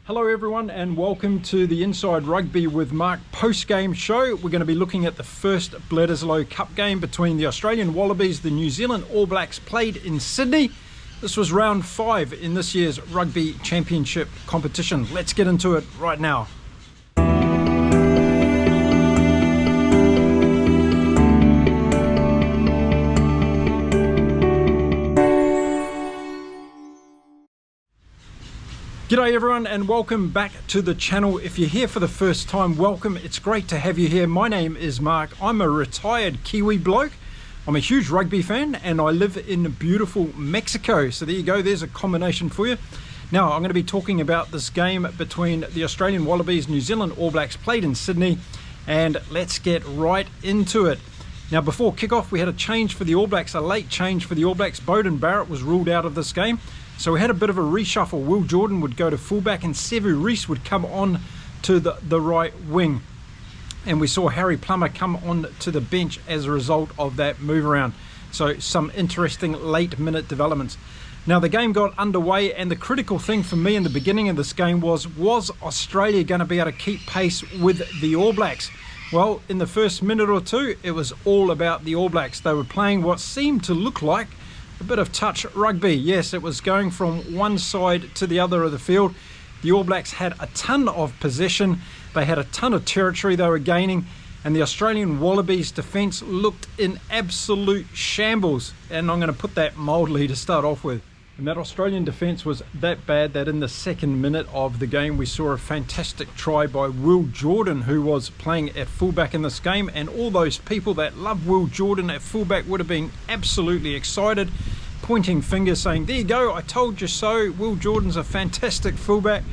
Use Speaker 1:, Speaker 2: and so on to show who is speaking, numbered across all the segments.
Speaker 1: Hello everyone and welcome to the Inside Rugby with Mark post-game show. We're going to be looking at the first Bledisloe Cup game between the Australian Wallabies, the New Zealand All Blacks, played in Sydney. This was round 5 in this year's Rugby Championship competition. Let's get into it right now. G'day everyone and welcome back to the channel. If you're here for the first time, welcome. It's great to have you here. My name is Mark. I'm a retired Kiwi bloke. I'm a huge rugby fan and I live in beautiful Mexico. So there you go, there's a combination for you. Now I'm going to be talking about this game between the Australian Wallabies, New Zealand All Blacks, played in Sydney, and let's get right into it. Now before kickoff we had a change for the All Blacks, a late change for the All Blacks. Beauden Barrett was ruled out of this game. So we had a bit of a reshuffle. Will Jordan would go to fullback and Sevu Reece would come on to the right wing. And we saw Harry Plummer come on to the bench as a result of that move around. So some interesting late minute developments. Now the game got underway and the critical thing for me in the beginning of this game was Australia going to be able to keep pace with the All Blacks? Well, in the first minute or two, it was all about the All Blacks. They were playing what seemed to look like a bit of touch rugby. Yes, it was going from one side to the other of the field. The All Blacks had a ton of possession. They had a ton of territory they were gaining. And the Australian Wallabies defence looked in absolute shambles. And I'm going to put that mildly to start off with. And that Australian defence was that bad that in the second minute of the game we saw a fantastic try by Will Jordan, who was playing at fullback in this game, and all those people that love Will Jordan at fullback would have been absolutely excited, pointing fingers saying, there you go, I told you so. Will Jordan's a fantastic fullback.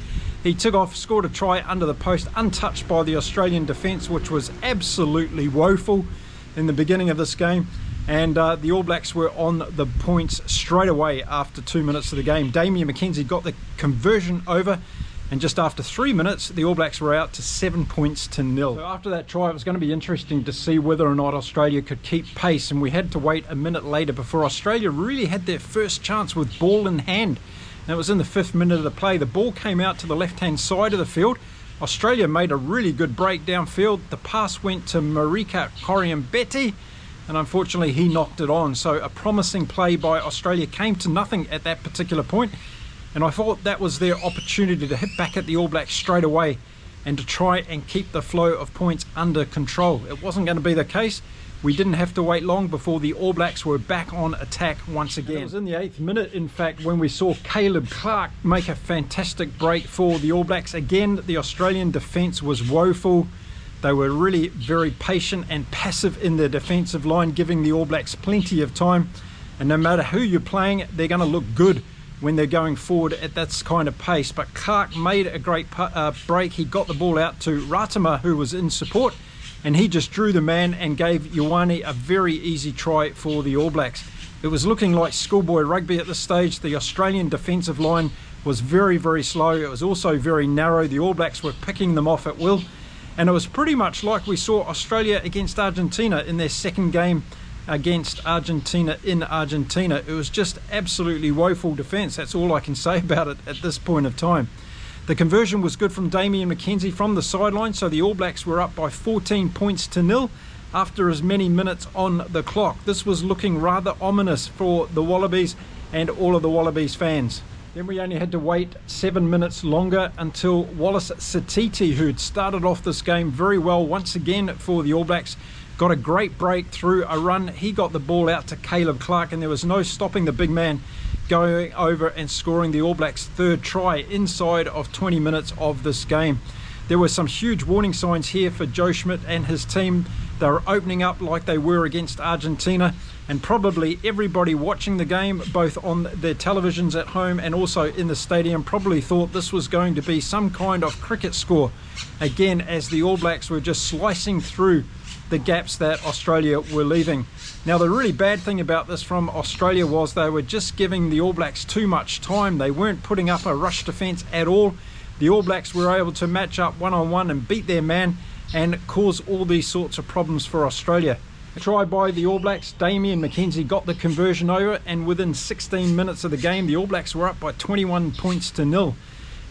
Speaker 1: He took off, scored a try under the post, untouched by the Australian defence, which was absolutely woeful in the beginning of this game. And the All Blacks were on the points straight away after 2 minutes of the game. Damian McKenzie got the conversion over, and just after 3 minutes, the All Blacks were out to 7 points to 0. So after that try, it was going to be interesting to see whether or not Australia could keep pace, and we had to wait a minute later before Australia really had their first chance with ball in hand. And it was in the 5th minute of the play. The ball came out to the left-hand side of the field. Australia made a really good break downfield. The pass went to Marika Korian-Betty, and unfortunately he knocked it on. So a promising play by Australia came to nothing at that particular point, and I thought that was their opportunity to hit back at the All Blacks straight away and to try and keep the flow of points under control. It wasn't going to be the case. We didn't have to wait long before the All Blacks were back on attack once again. It was in the 8th minute, in fact, when we saw Caleb Clark make a fantastic break for the All Blacks. Again, the Australian defence was woeful. They were really very patient and passive in their defensive line, giving the All Blacks plenty of time. And no matter who you're playing, they're going to look good when they're going forward at that kind of pace. But Clark made a great break. He got the ball out to Ratama, who was in support, and he just drew the man and gave Ioane a very easy try for the All Blacks. It was looking like schoolboy rugby at this stage. The Australian defensive line was very, very slow. It was also very narrow. The All Blacks were picking them off at will. And it was pretty much like we saw Australia against Argentina in their second game against Argentina in Argentina. It was just absolutely woeful defence. That's all I can say about it at this point of time. The conversion was good from Damian McKenzie from the sideline, so the All Blacks were up by 14 points to 0 after as many minutes on the clock. This was looking rather ominous for the Wallabies and all of the Wallabies fans. Then we only had to wait 7 minutes longer until Wallace Satiti, who'd started off this game very well once again for the All Blacks, got a great break through a run. He got the ball out to Caleb Clark, and there was no stopping the big man going over and scoring the All Blacks' 3rd try inside of 20 minutes of this game. There were some huge warning signs here for Joe Schmidt and his team. They were opening up like they were against Argentina, and probably everybody watching the game, both on their televisions at home and also in the stadium, probably thought this was going to be some kind of cricket score again, as the All Blacks were just slicing through the gaps that Australia were leaving. Now the really bad thing about this from Australia was they were just giving the All Blacks too much time. They weren't putting up a rush defence at all. The All Blacks were able to match up one-on-one and beat their man and cause all these sorts of problems for Australia. A try by the All Blacks. Damian McKenzie got the conversion over, and within 16 minutes of the game the All Blacks were up by 21 points to 0.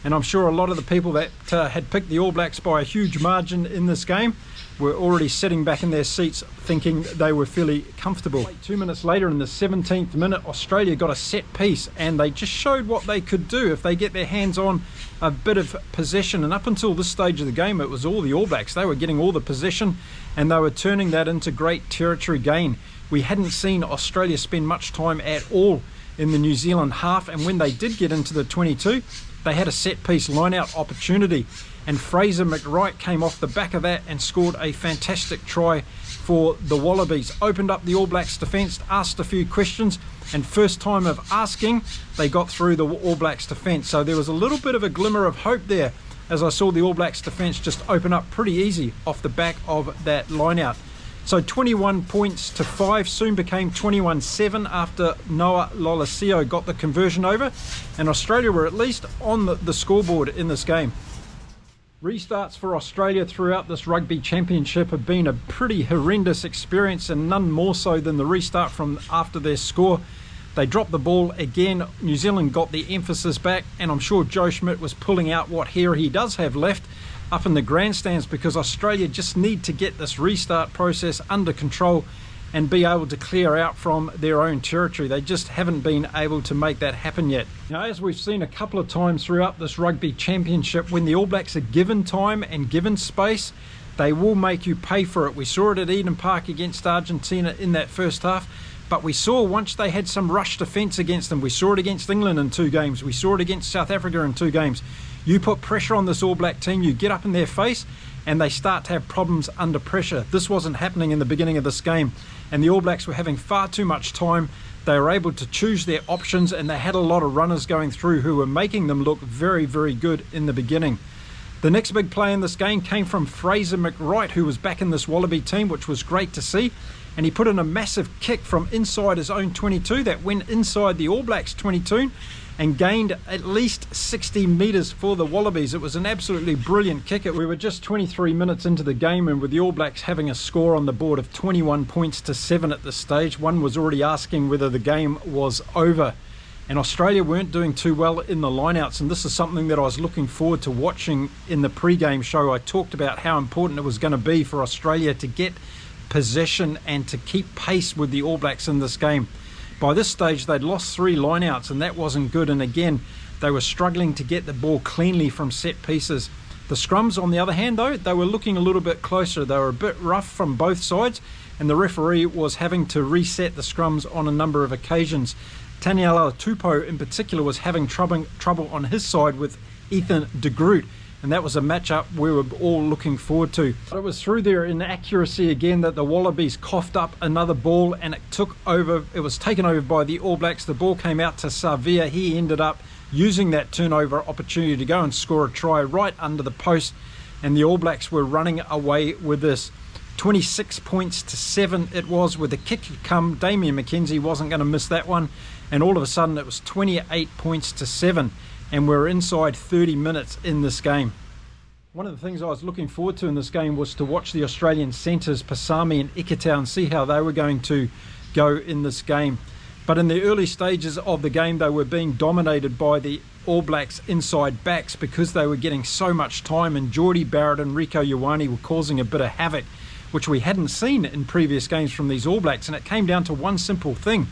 Speaker 1: and I'm sure a lot of the people that had picked the All Blacks by a huge margin in this game were already sitting back in their seats thinking they were fairly comfortable. 2 minutes later, in the 17th minute, Australia got a set piece, and they just showed what they could do if they get their hands on a bit of possession. And up until this stage of the game, it was all the All Blacks. They were getting all the possession and they were turning that into great territory gain. We hadn't seen Australia spend much time at all in the New Zealand half, and when they did get into the 22, they had a set piece line out opportunity, and Fraser McWright came off the back of that and scored a fantastic try for the Wallabies. Opened up the All Blacks defence, asked a few questions, and first time of asking, they got through the All Blacks defence. So there was a little bit of a glimmer of hope there as I saw the All Blacks defence just open up pretty easy off the back of that line out. So 21 points to 5 soon became 21-7 after Noah Lolesio got the conversion over, and Australia were at least on the scoreboard in this game. Restarts for Australia throughout this Rugby Championship have been a pretty horrendous experience, and none more so than the restart from after their score. They dropped the ball again. New Zealand got the emphasis back, and I'm sure Joe Schmidt was pulling out what hair he does have left up in the grandstands, because Australia just need to get this restart process under control and be able to clear out from their own territory. They just haven't been able to make that happen yet. Now, as we've seen a couple of times throughout this Rugby Championship, when the All Blacks are given time and given space, they will make you pay for it. We saw it at Eden Park against Argentina in that first half, but we saw once they had some rush defence against them. We saw it against England in 2 games. We saw it against South Africa in 2 games. You put pressure on this All Black team, you get up in their face, and they start to have problems under pressure. This wasn't happening in the beginning of this game, and the All Blacks were having far too much time. They were able to choose their options, and they had a lot of runners going through who were making them look very, very good in the beginning. The next big play in this game came from Fraser McWright, who was back in this Wallaby team, which was great to see. And he put in a massive kick from inside his own 22 that went inside the All Blacks 22 and gained at least 60 metres for the Wallabies. It was an absolutely brilliant kick. We were just 23 minutes into the game, and with the All Blacks having a score on the board of 21 points to 7 at this stage, one was already asking whether the game was over. And Australia weren't doing too well in the lineouts, and this is something that I was looking forward to watching in the pre-game show. I talked about how important it was going to be for Australia to get possession and to keep pace with the All Blacks in this game. By this stage, they'd lost 3 lineouts, and that wasn't good. And again, they were struggling to get the ball cleanly from set pieces. The scrums, on the other hand, though, they were looking a little bit closer. They were a bit rough from both sides, and the referee was having to reset the scrums on a number of occasions. Taniela Tupou in particular was having trouble on his side with Ethan de Groot, and that was a matchup we were all looking forward to. But it was through their inaccuracy again that the Wallabies coughed up another ball, and it was taken over by the All Blacks. The ball came out to Savia. He ended up using that turnover opportunity to go and score a try right under the post, and the All Blacks were running away with this. 26 points to 7 it was. With the kick come, Damian McKenzie wasn't going to miss that one, and all of a sudden it was 28 points to 7, and we're inside 30 minutes in this game. One of the things I was looking forward to in this game was to watch the Australian centres, Pasami and Ikitau, and see how they were going to go in this game. But in the early stages of the game, they were being dominated by the All Blacks inside backs because they were getting so much time, and Geordie Barrett and Rieko Ioane were causing a bit of havoc, which we hadn't seen in previous games from these All Blacks. And it came down to one simple thing.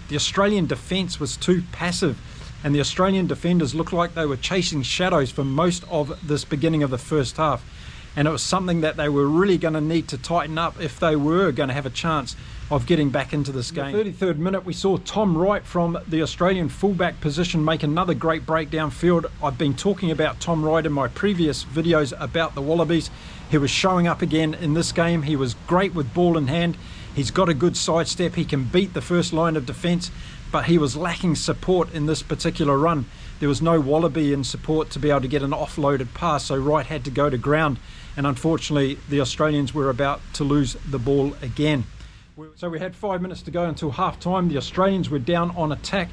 Speaker 1: The Australian defence was too passive, and the Australian defenders looked like they were chasing shadows for most of this beginning of the first half. And it was something that they were really going to need to tighten up if they were going to have a chance of getting back into this game. In the 33rd minute, we saw Tom Wright from the Australian fullback position make another great break downfield. I've been talking about Tom Wright in my previous videos about the Wallabies. He was showing up again in this game. He was great with ball in hand. He's got a good sidestep. He can beat the first line of defence, but he was lacking support in this particular run. There was no Wallaby in support to be able to get an offloaded pass, so Wright had to go to ground, and unfortunately the Australians were about to lose the ball again. So we had 5 minutes to go until half time. The Australians were down on attack,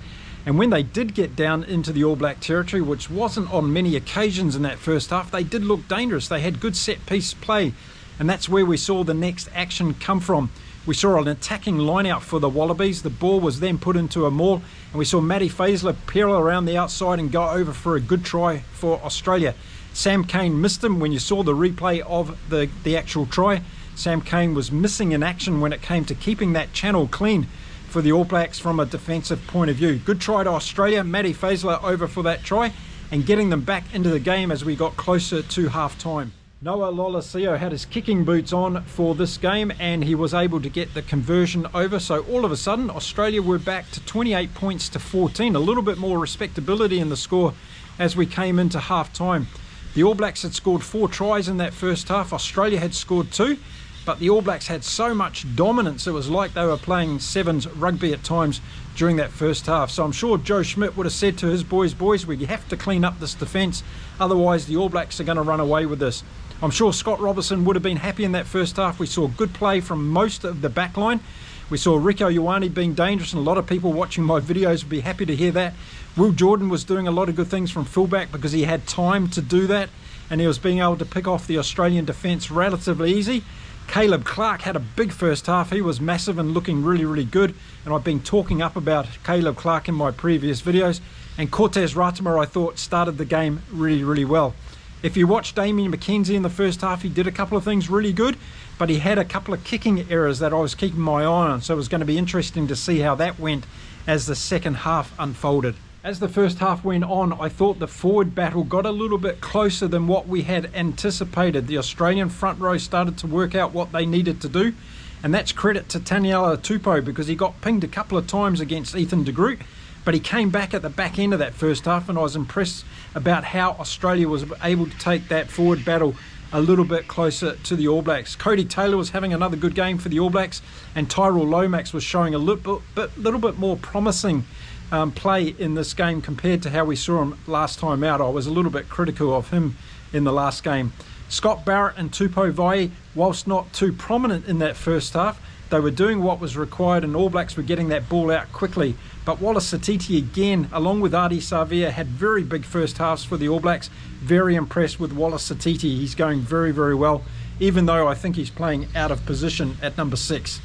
Speaker 1: and when they did get down into the All Black territory, which wasn't on many occasions in that first half, they did look dangerous. They had good set piece play, and that's where we saw the next action come from. We saw an attacking line out for the Wallabies. The ball was then put into a maul, and we saw Matty Faisler peel around the outside and go over for a good try for Australia. Sam Cane missed him. When you saw the replay of the actual try, Sam Cane was missing in action when it came to keeping that channel clean for the All Blacks from a defensive point of view. Good try to Australia. Matty Faisler over for that try and getting them back into the game as we got closer to half time. Noah Lolesio had his kicking boots on for this game and he was able to get the conversion over. So all of a sudden Australia were back to 28 points to 14. A little bit more respectability in the score as we came into half time. The All Blacks had scored 4 tries in that first half. Australia had scored 2. But the All Blacks had so much dominance, it was like they were playing sevens rugby at times during that first half. So I'm sure Joe Schmidt would have said to his boys, we have to clean up this defence, otherwise the All Blacks are going to run away with this. I'm sure Scott Robertson would have been happy in that first half. We saw good play from most of the back line. We saw Rico Ioane being dangerous, and a lot of people watching my videos would be happy to hear that. Will Jordan was doing a lot of good things from fullback because he had time to do that, and he was being able to pick off the Australian defence relatively easy. Caleb Clark had a big first half. He was massive and looking really, really good. And I've been talking up about Caleb Clark in my previous videos. And Cortez Ratama, I thought, started the game really, really well. If you watch Damian McKenzie in the first half, he did a couple of things really good, but he had a couple of kicking errors that I was keeping my eye on. So it was going to be interesting to see how that went as the second half unfolded. As the first half went on, I thought the forward battle got a little bit closer than what we had anticipated. The Australian front row started to work out what they needed to do, and that's credit to Taniela Tupou because he got pinged a couple of times against Ethan de Groot, but he came back at the back end of that first half, and I was impressed about how Australia was able to take that forward battle a little bit closer to the All Blacks. Cody Taylor was having another good game for the All Blacks, and Tyrell Lomax was showing a little bit more promising play in this game compared to how we saw him last time out. I was a little bit critical of him in the last game. Scott Barrett and Tupou Vaa'i, whilst not too prominent in that first half, they were doing what was required and All Blacks were getting that ball out quickly. But Wallace Satiti again, along with Ardie Savea, had very big first halves for the All Blacks. Very impressed with Wallace Satiti. He's going very, very well, even though I think he's playing out of position at number 6.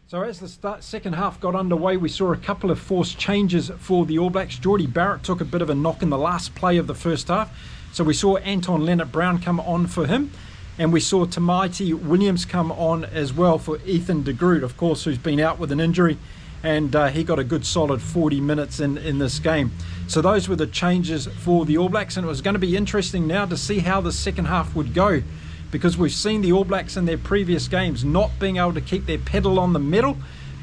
Speaker 1: So as the second half got underway, we saw a couple of forced changes for the All Blacks. Geordie Barrett took a bit of a knock in the last play of the first half. So we saw Anton Leonard-Brown come on for him. And we saw Tamaiti Williams come on as well for Ethan de Groot, of course, who's been out with an injury. And he got a good solid 40 minutes in this game. So those were the changes for the All Blacks. And it was going to be interesting now to see how the second half would go, because we've seen the All Blacks in their previous games not being able to keep their pedal on the metal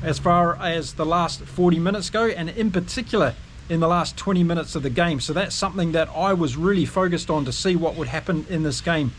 Speaker 1: as far as the last 40 minutes go, and in particular in the last 20 minutes of the game. So that's something that I was really focused on to see what would happen in this game.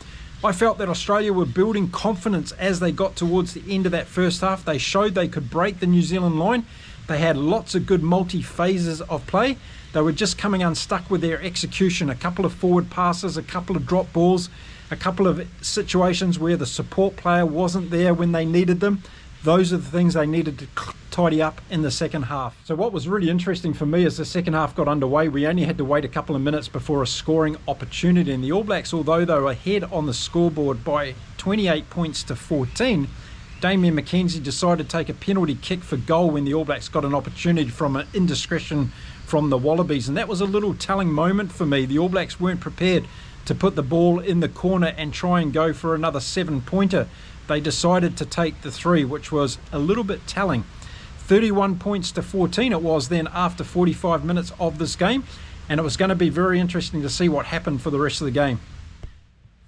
Speaker 1: I felt that Australia were building confidence as they got towards the end of that first half. They showed they could break the New Zealand line. They had lots of good multi-phases of play. They were just coming unstuck with their execution. A couple of forward passes, a couple of drop balls, a couple of situations where the support player wasn't there when they needed them. Those are the things they needed to tidy up in the second half. So what was really interesting for me as the second half got underway, we only had to wait a couple of minutes before a scoring opportunity. And the All Blacks, although they were ahead on the scoreboard by 28 points to 14, Damian McKenzie decided to take a penalty kick for goal when the All Blacks got an opportunity from an indiscretion from the Wallabies. And that was a little telling moment for me. The All Blacks weren't prepared to put the ball in the corner and try and go for another 7-pointer. They decided to take the 3, which was a little bit telling. 31 points to 14 it was then after 45 minutes of this game, and it was going to be very interesting to see what happened for the rest of the game.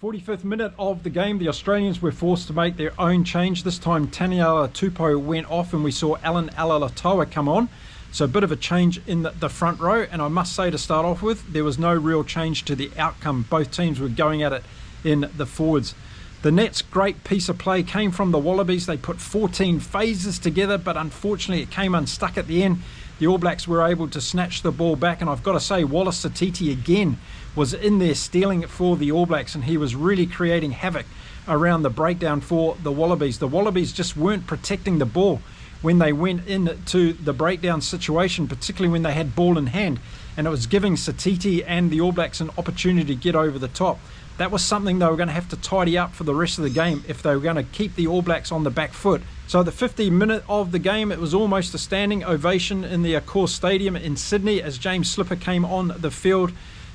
Speaker 1: 45th minute of the game, the Australians were forced to make their own change. This time Taniela Tupou went off and we saw Alan Alalatoa come on. So a bit of a change in the front row, and I must say to start off with, there was no real change to the outcome. Both teams were going at it in the forwards. The Nets' great piece of play came from the Wallabies. They put 14 phases together, but unfortunately it came unstuck at the end. The All Blacks were able to snatch the ball back, and I've got to say Wallace Satiti again was in there stealing it for the All Blacks, and he was really creating havoc around the breakdown for the Wallabies. The Wallabies just weren't protecting the ball when they went into the breakdown situation, particularly when they had ball in hand. and it was giving Satiti and the All Blacks an opportunity to get over the top. That was something they were going to have to tidy up for the rest of the game if they were going to keep the All Blacks on the back foot. So at the 50th minute of the game, it was almost a standing ovation in the Accor Stadium in Sydney as James Slipper came on the field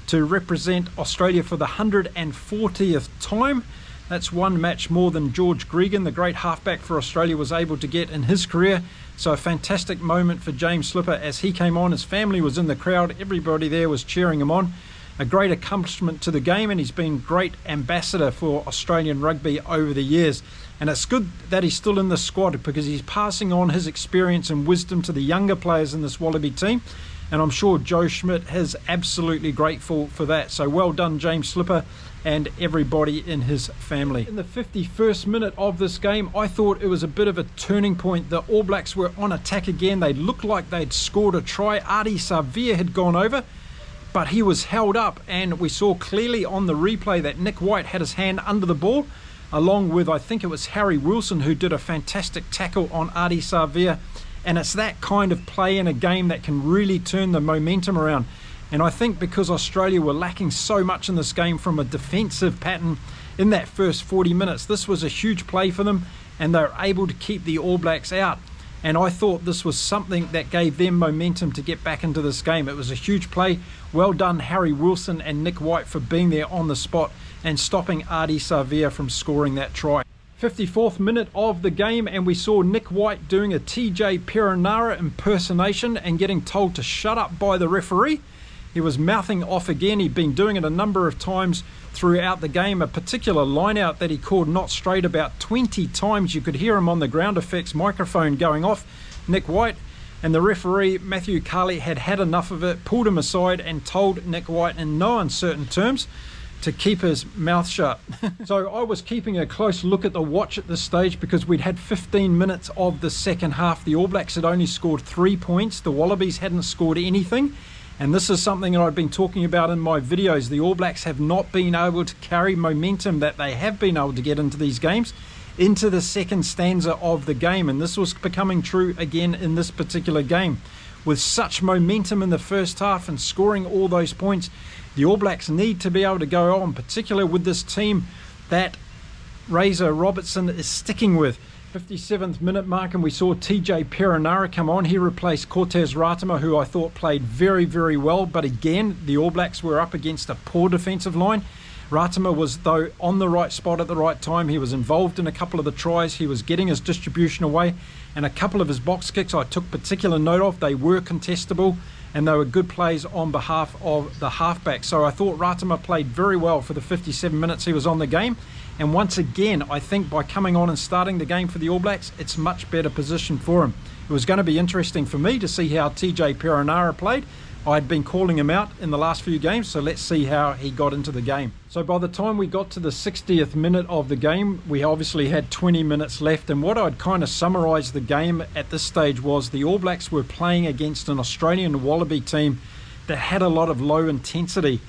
Speaker 1: to represent Australia for the 140th time. That's one match more than George Gregan, the great halfback for Australia, was able to get in his career. So a fantastic moment for James Slipper as he came on. His family was in the crowd. Everybody there was cheering him on. A great accomplishment to the game, and he's been great ambassador for Australian rugby over the years. And it's good that he's still in the squad because he's passing on his experience and wisdom to the younger players in this Wallaby team. And I'm sure Joe Schmidt is absolutely grateful for that. So well done, James Slipper, and everybody in his family. In the 51st minute of this game, I thought it was a bit of a turning point. The All Blacks were on attack again. They looked like they'd scored a try. Ardie Savea had gone over, but he was held up, and we saw clearly on the replay that Nick White had his hand under the ball, along with, I think it was Harry Wilson, who did a fantastic tackle on Ardie Savea. And it's that kind of play in a game that can really turn the momentum around. And I think because Australia were lacking so much in this game from a defensive pattern in that first 40 minutes, this was a huge play for them, and they were able to keep the All Blacks out. And I thought this was something that gave them momentum to get back into this game. It was a huge play. Well done, Harry Wilson and Nick White, for being there on the spot and stopping Ardie Savea from scoring that try. 54th minute of the game, and we saw Nick White doing a TJ Perenara impersonation and getting told to shut up by the referee. He was mouthing off again. He'd been doing it a number of times throughout the game. A particular line out that he called not straight about 20 times. You could hear him on the ground effects microphone going off, Nick White. And the referee, Matthew Carley, had had enough of it, pulled him aside and told Nick White in no uncertain terms to keep his mouth shut. So I was keeping a close look at the watch at this stage because we'd had 15 minutes of the second half. The All Blacks had only scored 3 points. The Wallabies hadn't scored anything. And this is something that I've been talking about in my videos. The All Blacks have not been able to carry momentum that they have been able to get into these games into the second stanza of the game. And this was becoming true again in this particular game. With such momentum in the first half and scoring all those points, the All Blacks need to be able to go on, particularly with this team that Razor Robertson is sticking with. 57th minute mark, and we saw TJ Perenara come on. He replaced Cortez Ratama, who I thought played very, very well. But again, the All Blacks were up against a poor defensive line. Ratama was, though, on the right spot at the right time. He was involved in a couple of the tries. He was getting his distribution away. And a couple of his box kicks I took particular note of. They were contestable, and they were good plays on behalf of the halfback. So I thought Ratama played very well for the 57 minutes he was on the game. And once again, I think by coming on and starting the game for the All Blacks, it's much better position for him. It was going to be interesting for me to see how TJ Perenara played. I'd been calling him out in the last few games, so let's see how he got into the game. So by the time we got to the 60th minute of the game, we obviously had 20 minutes left, and what I'd kind of summarised the game at this stage was the All Blacks were playing against an Australian Wallaby team that had a lot of low intensity.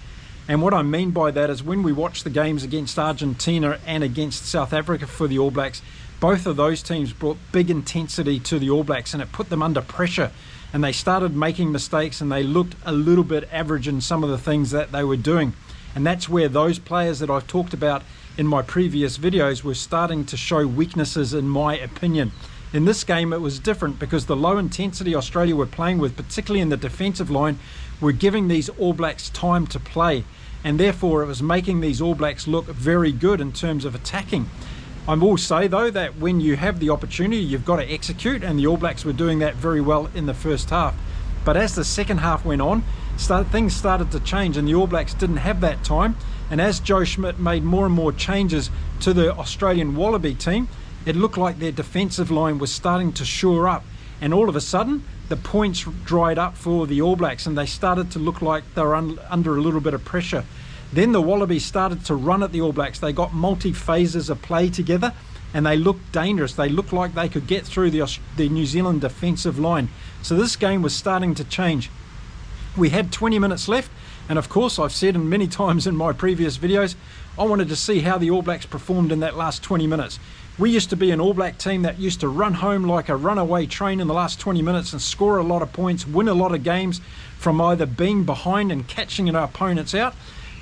Speaker 1: And what I mean by that is when we watch the games against Argentina and against South Africa for the All Blacks, both of those teams brought big intensity to the All Blacks, and it put them under pressure. And they started making mistakes, and they looked a little bit average in some of the things that they were doing. And that's where those players that I've talked about in my previous videos were starting to show weaknesses, in my opinion. In this game, it was different because the low intensity Australia were playing with, particularly in the defensive line, were giving these All Blacks time to play. And therefore, it was making these All Blacks look very good in terms of attacking. I will say, though, that when you have the opportunity, you've got to execute, and the All Blacks were doing that very well in the first half. But as the second half went on, things started to change, and the All Blacks didn't have that time. And as Joe Schmidt made more and more changes to the Australian Wallaby team, it looked like their defensive line was starting to shore up. And all of a sudden, the points dried up for the All Blacks, and they started to look like they were under a little bit of pressure. Then the Wallabies started to run at the All Blacks. They got multi-phases of play together, and they looked dangerous. They looked like they could get through the New Zealand defensive line. So this game was starting to change. We had 20 minutes left, And of course, I've said many times in my previous videos, I wanted to see how the All Blacks performed in that last 20 minutes. We used to be an All Black team that used to run home like a runaway train in the last 20 minutes and score a lot of points, win a lot of games from either being behind and catching our opponents out.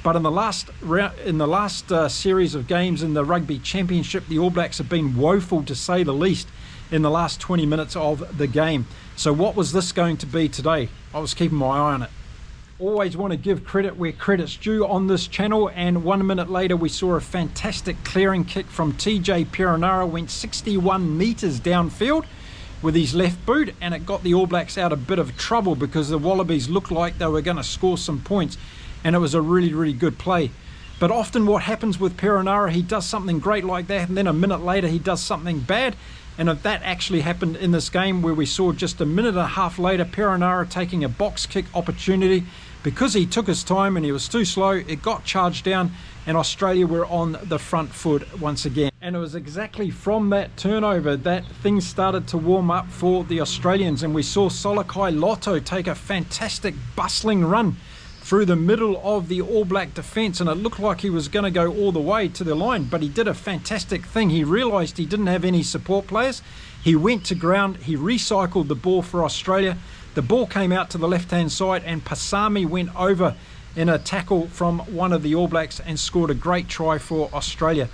Speaker 1: But in the last series of games in the Rugby Championship, the All Blacks have been woeful, to say the least, in the last 20 minutes of the game. So what was this going to be today? I was keeping my eye on it. Always want to give credit where credit's due on this channel, and 1 minute later we saw a fantastic clearing kick from TJ Perenara, went 61 metres downfield with his left boot, and it got the All Blacks out a bit of trouble because the Wallabies looked like they were going to score some points, and it was a really good play. But often what happens with Perenara, he does something great like that, and then a minute later he does something bad. And if that actually happened in this game, where we saw just a minute and a half later Perenara taking a box kick opportunity, because he took his time and he was too slow, it got charged down and Australia were on the front foot once again. And it was exactly from that turnover that things started to warm up for the Australians, and we saw Solokai Loto take a fantastic bustling run through the middle of the All Black defence, and it looked like he was going to go all the way to the line, but he did a fantastic thing. He realised he didn't have any support players. He went to ground, he recycled the ball for Australia. The ball came out to the left-hand side, and Pasami went over in a tackle from one of the All Blacks and scored a great try for Australia.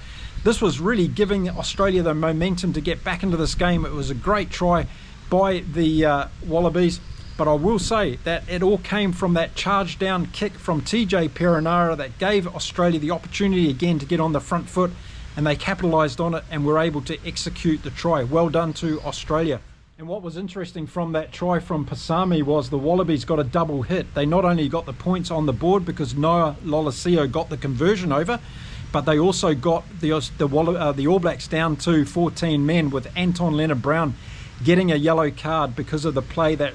Speaker 1: This was really giving Australia the momentum to get back into this game. It was a great try by the Wallabies. But I will say that it all came from that charge down kick from TJ Perenara that gave Australia the opportunity again to get on the front foot, and they capitalised on it and were able to execute the try. Well done to Australia. And what was interesting from that try from Pasami was the Wallabies got a double hit. They not only got the points on the board because Noah Lolesio got the conversion over, but they also got the All Blacks down to 14 men, with Anton Leonard-Brown getting a yellow card because of the play that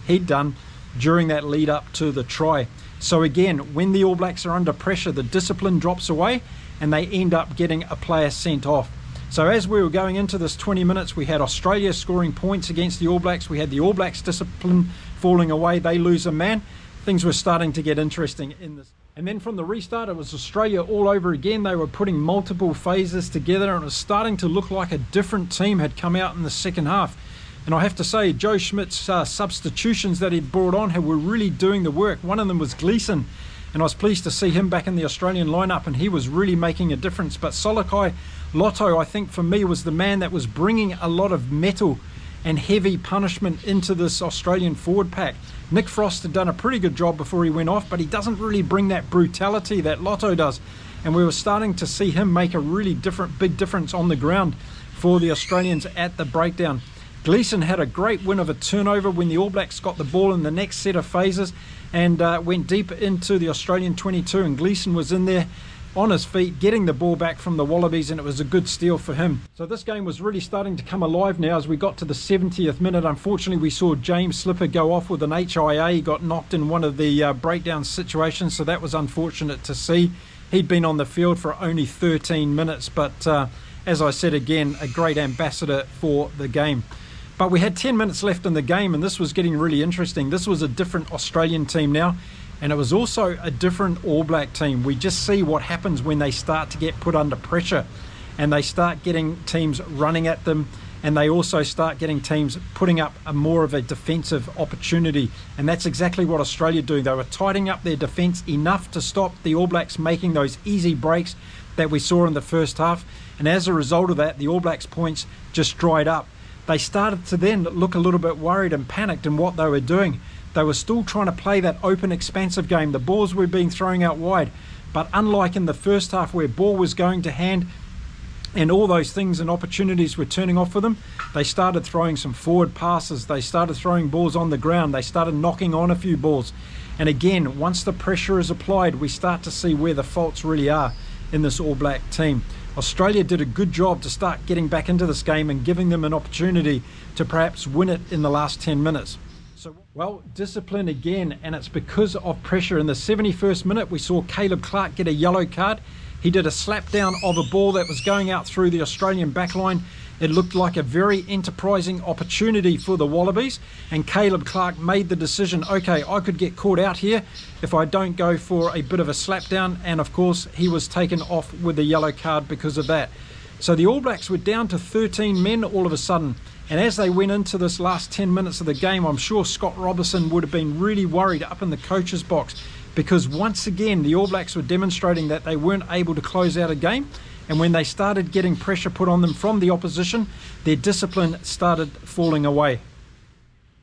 Speaker 1: he'd done during that lead up to the try. So again, when the All Blacks are under pressure, the discipline drops away and they end up getting a player sent off. So as we were going into this 20 minutes, we had Australia scoring points against the All Blacks. We had the All Blacks discipline falling away. They lose a man. Things were starting to get interesting in this. And then from the restart, it was Australia all over again. They were putting multiple phases together, and it was starting to look like a different team had come out in the second half. And I have to say, Joe Schmidt's substitutions that he'd brought on were really doing the work. One of them was Gleeson, and I was pleased to see him back in the Australian lineup, and he was really making a difference. But Solokai Loto, I think for me, was the man that was bringing a lot of metal and heavy punishment into this Australian forward pack. Nick Frost had done a pretty good job before he went off, but he doesn't really bring that brutality that Lotto does. And we were starting to see him make a really big difference on the ground for the Australians at the breakdown. Gleeson had a great win of a turnover when the All Blacks got the ball in the next set of phases and went deep into the Australian 22, and Gleeson was in there on his feet getting the ball back from the Wallabies, and it was a good steal for him. So this game was really starting to come alive now as we got to the 70th minute. Unfortunately, we saw James Slipper go off with an HIA. He got knocked in one of the breakdown situations, so that was unfortunate to see. He'd been on the field for only 13 minutes, but as I said again, a great ambassador for the game. But we had 10 minutes left in the game, and this was getting really interesting. This was a different Australian team now, and it was also a different All Black team. We just see what happens when they start to get put under pressure and they start getting teams running at them, and they also start getting teams putting up more of a defensive opportunity. And that's exactly what Australia do. They were tightening up their defence enough to stop the All Blacks making those easy breaks that we saw in the first half. And as a result of that, the All Blacks' points just dried up. They started to then look a little bit worried and panicked in what they were doing. They were still trying to play that open, expansive game. The balls were being thrown out wide. But unlike in the first half where ball was going to hand and all those things and opportunities were turning off for them, they started throwing some forward passes. They started throwing balls on the ground. They started knocking on a few balls. And again, once the pressure is applied, we start to see where the faults really are in this All Black team. Australia did a good job to start getting back into this game and giving them an opportunity to perhaps win it in the last 10 minutes. So, well, discipline again, and it's because of pressure. In the 71st minute, we saw Caleb Clark get a yellow card. He did a slap down of a ball that was going out through the Australian backline, It looked like a very enterprising opportunity for the Wallabies, and Caleb Clark made the decision, okay, I could get caught out here if I don't go for a bit of a slapdown, and of course he was taken off with a yellow card because of that. So the All Blacks were down to 13 men all of a sudden, and as they went into this last 10 minutes of the game, I'm sure Scott Robertson would have been really worried up in the coach's box, because once again the All Blacks were demonstrating that they weren't able to close out a game. And when they started getting pressure put on them from the opposition, their discipline started falling away.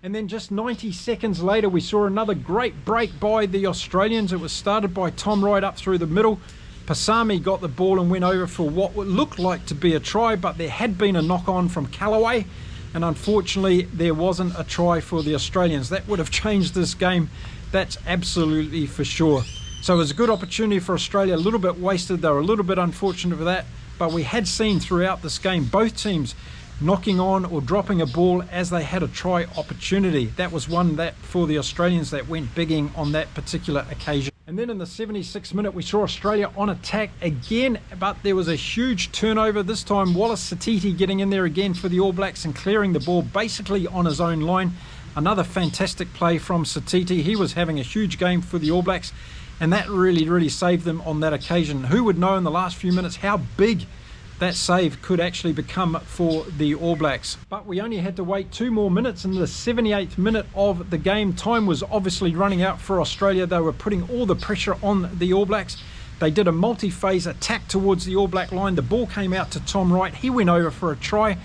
Speaker 1: And then just 90 seconds later, we saw another great break by the Australians. It was started by Tom Wright up through the middle. Pasami got the ball and went over for what looked like to be a try, but there had been a knock-on from Callaway, and unfortunately there wasn't a try for the Australians. That would have changed this game, that's absolutely for sure. So it was a good opportunity for Australia, a little bit wasted. They were a little bit unfortunate for that, but we had seen throughout this game both teams knocking on or dropping a ball as they had a try opportunity. That was one that for the Australians that went bigging on that particular occasion. And then in the 76th minute, we saw Australia on attack again, but there was a huge turnover. This time Wallace Satiti getting in there again for the All Blacks and clearing the ball basically on his own line. Another fantastic play from Satiti. He was having a huge game for the All Blacks, and that really saved them on that occasion. Who would know in the last few minutes how big that save could actually become for the All Blacks? But we only had to wait 2 more minutes in the 78th minute of the game. Time was obviously running out for Australia. They were putting all the pressure on the All Blacks. They did a multi-phase attack towards the All Black line. The ball came out to Tom Wright. He went over for a try,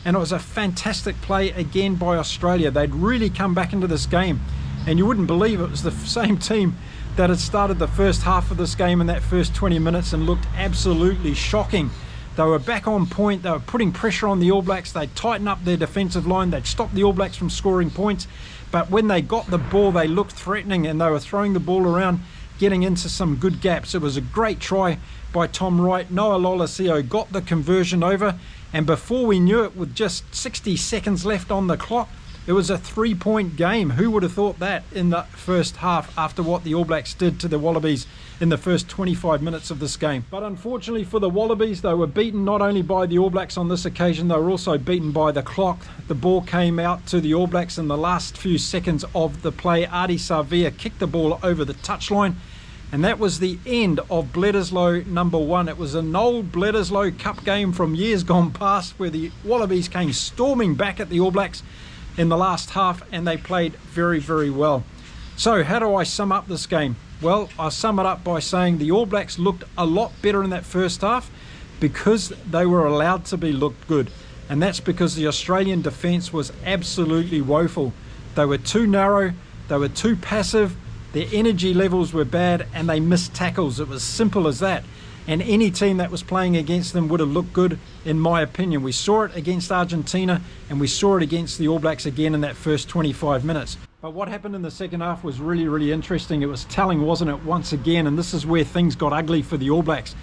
Speaker 1: and it was a fantastic play again by Australia. They'd really come back into this game, and you wouldn't believe it was the same team that had started the first half of this game in that first 20 minutes and looked absolutely shocking. They were back on point. They were putting pressure on the All Blacks. They'd tighten up their defensive line. They'd stop the All Blacks from scoring points. But when they got the ball, they looked threatening, and they were throwing the ball around, getting into some good gaps. It was a great try by Tom Wright. Noah Lolesio got the conversion over, and before we knew it, with just 60 seconds left on the clock, it was a 3-point game. Who would have thought that in the first half after what the All Blacks did to the Wallabies in the first 25 minutes of this game? But unfortunately for the Wallabies, they were beaten not only by the All Blacks on this occasion, they were also beaten by the clock. The ball came out to the All Blacks in the last few seconds of the play. Adi Savia kicked the ball over the touchline, and that was the end of Bledisloe #1. It was an old Bledisloe Cup game from years gone past where the Wallabies came storming back at the All Blacks in the last half, and they played very well. So how do I sum up this game? Well, I'll sum it up by saying the All Blacks looked a lot better in that first half because they were allowed to be looked good, and that's because the Australian defence was absolutely woeful. They were too narrow, they were too passive, their energy levels were bad, and they missed tackles. It was simple as that. And any team that was playing against them would have looked good, in my opinion. We saw it against Argentina, and we saw it against the All Blacks again in that first 25 minutes. But what happened in the second half was really interesting. It was telling, wasn't it, once again, and this is where things got ugly for the All Blacks.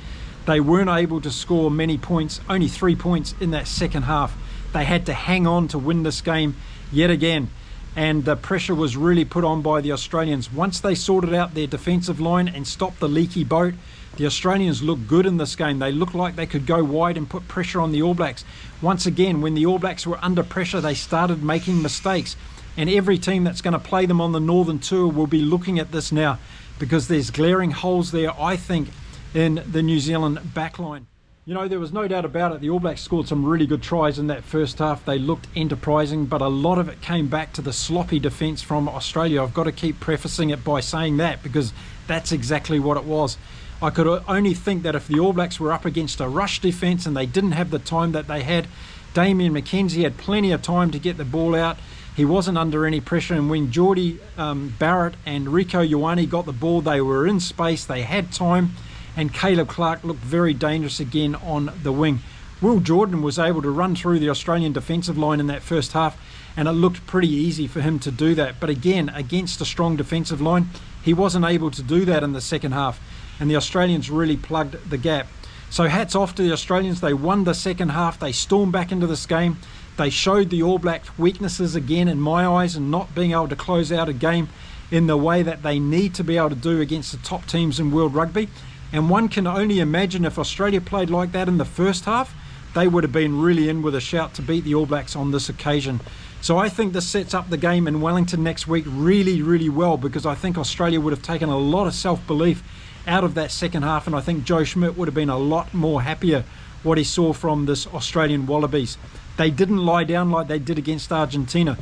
Speaker 1: They weren't able to score many points, only 3 points in that second half. They had to hang on to win this game yet again, and the pressure was really put on by the Australians. Once they sorted out their defensive line and stopped the leaky boat, the Australians looked good in this game. They looked like they could go wide and put pressure on the All Blacks. Once again, when the All Blacks were under pressure, they started making mistakes. And every team that's going to play them on the Northern Tour will be looking at this now, because there's glaring holes there, I think, in the New Zealand backline. You know, there was no doubt about it. The All Blacks scored some really good tries in that first half. They looked enterprising, but a lot of it came back to the sloppy defence from Australia. I've got to keep prefacing it by saying that, because that's exactly what it was. I could only think that if the All Blacks were up against a rush defence and they didn't have the time that they had, Damien McKenzie had plenty of time to get the ball out. He wasn't under any pressure, and when Geordie Barrett and Rieko Ioane got the ball, they were in space, they had time, and Caleb Clark looked very dangerous again on the wing. Will Jordan was able to run through the Australian defensive line in that first half, and it looked pretty easy for him to do that. But again, against a strong defensive line, he wasn't able to do that in the second half, and the Australians really plugged the gap. So hats off to the Australians. They won the second half. They stormed back into this game. They showed the All Blacks weaknesses again, in my eyes, and not being able to close out a game in the way that they need to be able to do against the top teams in world rugby. And one can only imagine if Australia played like that in the first half, they would have been really in with a shout to beat the All Blacks on this occasion. So I think this sets up the game in Wellington next week really, really well, because I think Australia would have taken a lot of self-belief out of that second half, and I think Joe Schmidt would have been a lot more happier what he saw from this Australian Wallabies. They didn't lie down like they did against Argentina.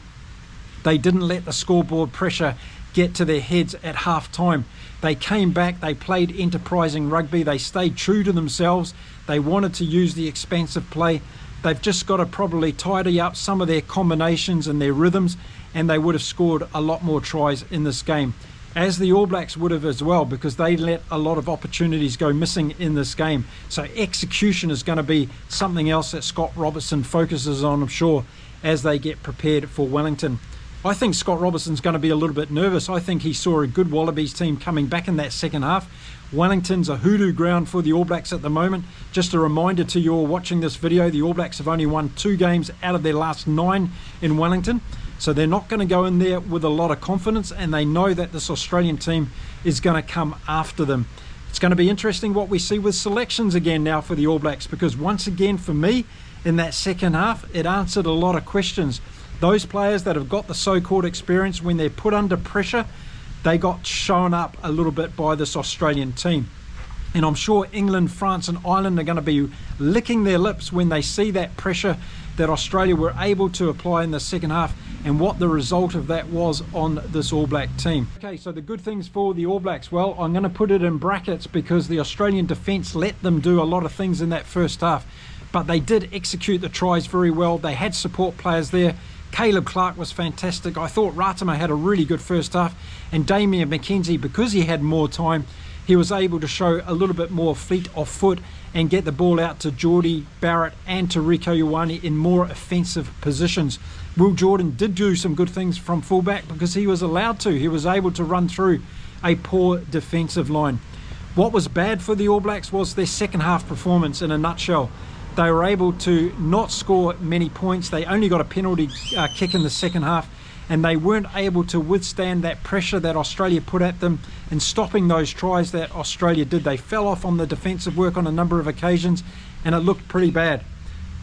Speaker 1: They didn't let the scoreboard pressure get to their heads at half time. They came back, they played enterprising rugby, they stayed true to themselves, they wanted to use the expansive play. They've just got to probably tidy up some of their combinations and their rhythms, and they would have scored a lot more tries in this game, as the All Blacks would have as well, because they let a lot of opportunities go missing in this game. So execution is going to be something else that Scott Robertson focuses on, I'm sure, as they get prepared for Wellington. I think Scott Robertson's going to be a little bit nervous. I think he saw a good Wallabies team coming back in that second half. Wellington's a hoodoo ground for the All Blacks at the moment. Just a reminder to you all watching this video, the All Blacks have only won 2 games out of their last 9 in Wellington. So they're not going to go in there with a lot of confidence, and they know that this Australian team is going to come after them. It's going to be interesting what we see with selections again now for the All Blacks, because once again for me in that second half it answered a lot of questions. Those players that have got the so-called experience, when they're put under pressure, they got shown up a little bit by this Australian team. And I'm sure England, France and Ireland are going to be licking their lips when they see that pressure that Australia were able to apply in the second half, and what the result of that was on this All Black team. Okay, so the good things for the All Blacks, well, I'm going to put it in brackets because the Australian defence let them do a lot of things in that first half, but they did execute the tries very well. They had support players there. Caleb Clark was fantastic. I thought Ratama had a really good first half, and Damian McKenzie, because he had more time, he was able to show a little bit more fleet of foot and get the ball out to Geordie Barrett and to Rieko Ioane in more offensive positions. Will Jordan did do some good things from fullback because he was allowed to. He was able to run through a poor defensive line. What was bad for the All Blacks was their second half performance in a nutshell. They were able to not score many points. They only got a penalty kick in the second half, and they weren't able to withstand that pressure that Australia put at them in stopping those tries that Australia did. They fell off on the defensive work on a number of occasions, and it looked pretty bad.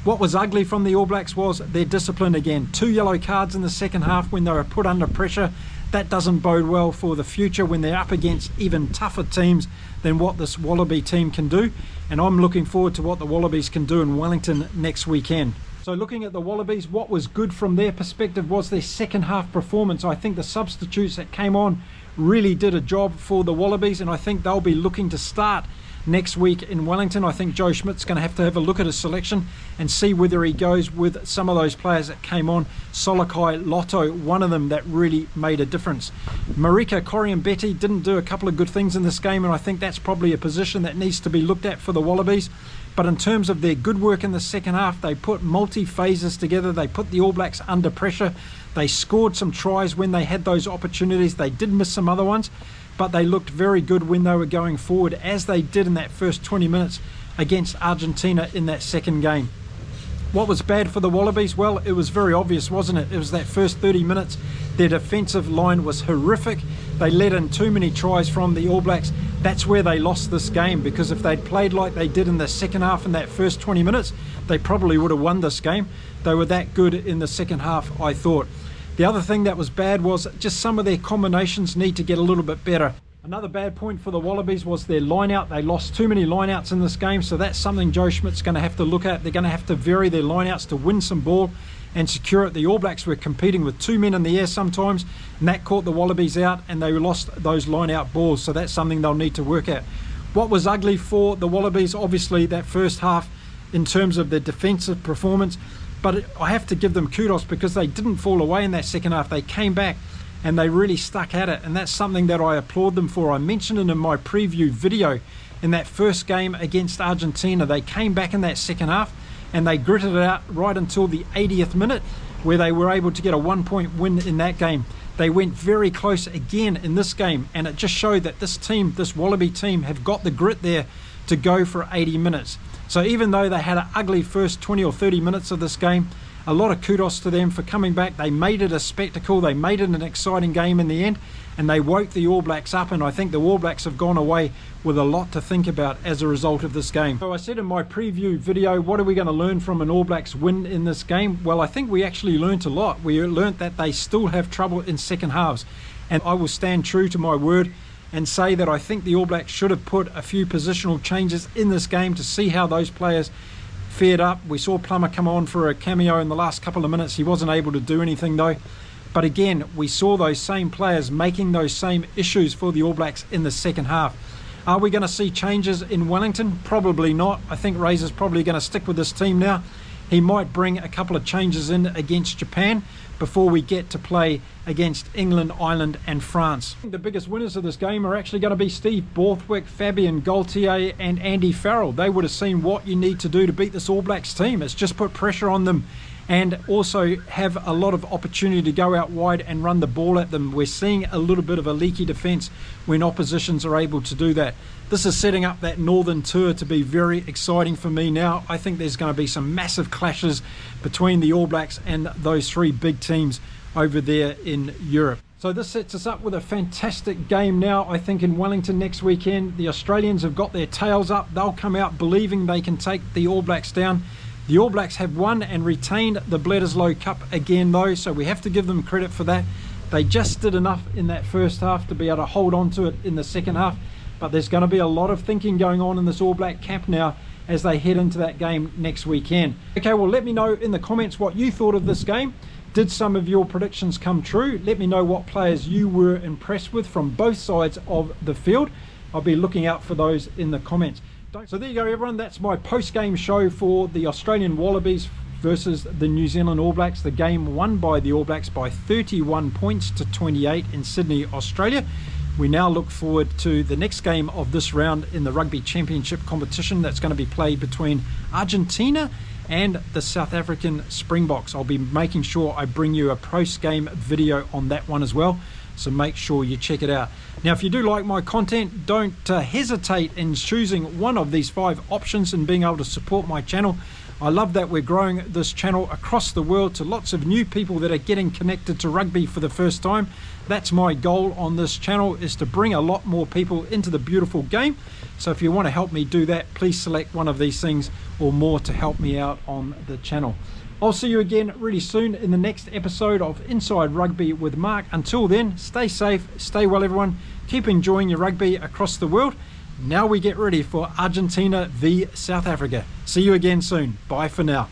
Speaker 1: What was ugly from the All Blacks was their discipline again. 2 yellow cards in the second half when they were put under pressure. That doesn't bode well for the future when they're up against even tougher teams than what this Wallaby team can do. And I'm looking forward to what the Wallabies can do in Wellington next weekend. So looking at the Wallabies, what was good from their perspective was their second half performance. I think the substitutes that came on really did a job for the Wallabies, and I think they'll be looking to start next week in Wellington. I think Joe Schmidt's going to have a look at his selection and see whether he goes with some of those players that came on. Solokai Lotto, one of them that really made a difference. Marika Corian-Betty didn't do a couple of good things in this game, and I think that's probably a position that needs to be looked at for the Wallabies. But in terms of their good work in the second half, they put multi-phases together. They put the All Blacks under pressure. They scored some tries when they had those opportunities. They did miss some other ones, but they looked very good when they were going forward, as they did in that first 20 minutes against Argentina in that second game. What was bad for the Wallabies? Well, it was very obvious, wasn't it? It was that first 30 minutes. Their defensive line was horrific. They let in too many tries from the All Blacks. That's where they lost this game, because if they'd played like they did in the second half in that first 20 minutes, they probably would have won this game. They were that good in the second half, I thought. The other thing that was bad was just some of their combinations need to get a little bit better. Another bad point for the Wallabies was their line-out. They lost too many line-outs in this game, so that's something Joe Schmidt's going to have to look at. They're going to have to vary their line-outs to win some ball and secure it. The All Blacks were competing with 2 men in the air sometimes, and that caught the Wallabies out, and they lost those line-out balls, so that's something they'll need to work at. What was ugly for the Wallabies, obviously that first half in terms of their defensive performance, but I have to give them kudos because they didn't fall away in that second half. They came back and they really stuck at it, and that's something that I applaud them for. I mentioned it in my preview video. In that first game against Argentina, they came back in that second half and they gritted it out right until the 80th minute, where they were able to get a 1-point win in that game. They went very close again in this game, and it just showed that this team, this Wallaby team, have got the grit there to go for 80 minutes. So even though they had an ugly first 20 or 30 minutes of this game, a lot of kudos to them for coming back. They made it a spectacle. They made it an exciting game in the end, and they woke the All Blacks up, and I think the All Blacks have gone away with a lot to think about as a result of this game. So I said in my preview video, what are we going to learn from an All Blacks win in this game? Well, I think we actually learnt a lot. We learnt that they still have trouble in second halves, and I will stand true to my word and say that I think the All Blacks should have put a few positional changes in this game to see how those players fared up. We saw Plummer come on for a cameo in the last couple of minutes. He wasn't able to do anything though. But again, we saw those same players making those same issues for the All Blacks in the second half. Are we going to see changes in Wellington? Probably not. I think Razor's probably going to stick with this team now. He might bring a couple of changes in against Japan before we get to play against England, Ireland and France. The biggest winners of this game are actually going to be Steve Borthwick, Fabian Gaultier and Andy Farrell. They would have seen what you need to do to beat this All Blacks team. It's just put pressure on them and also have a lot of opportunity to go out wide and run the ball at them. We're seeing a little bit of a leaky defence when oppositions are able to do that. This is setting up that Northern Tour to be very exciting for me now. I think there's going to be some massive clashes between the All Blacks and those three big teams over there in Europe. So this sets us up with a fantastic game now, I think, in Wellington next weekend. The Australians have got their tails up. They'll come out believing they can take the All Blacks down. The All Blacks have won and retained the Bledisloe Cup again though, so we have to give them credit for that. They just did enough in that first half to be able to hold on to it in the second half, but there's going to be a lot of thinking going on in this All Black camp now as they head into that game next weekend. Okay, well, let me know in the comments what you thought of this game. Did some of your predictions come true? Let me know what players you were impressed with from both sides of the field. I'll be looking out for those in the comments. So there you go, everyone. That's my post-game show for the Australian Wallabies versus the New Zealand All Blacks. The game won by the All Blacks by 31 points to 28 in Sydney, Australia. We now look forward to the next game of this round in the Rugby Championship competition that's going to be played between Argentina and the South African Springboks. I'll be making sure I bring you a post-game video on that one as well, so make sure you check it out. Now, if you do like my content, don't hesitate in choosing one of these 5 options and being able to support my channel. I love that we're growing this channel across the world to lots of new people that are getting connected to rugby for the first time. That's my goal on this channel, is to bring a lot more people into the beautiful game. So if you want to help me do that, please select one of these things or more to help me out on the channel. I'll see you again really soon in the next episode of Inside Rugby with Mark. Until then, stay safe, stay well everyone, keep enjoying your rugby across the world. Now we get ready for Argentina v South Africa. See you again soon. Bye for now.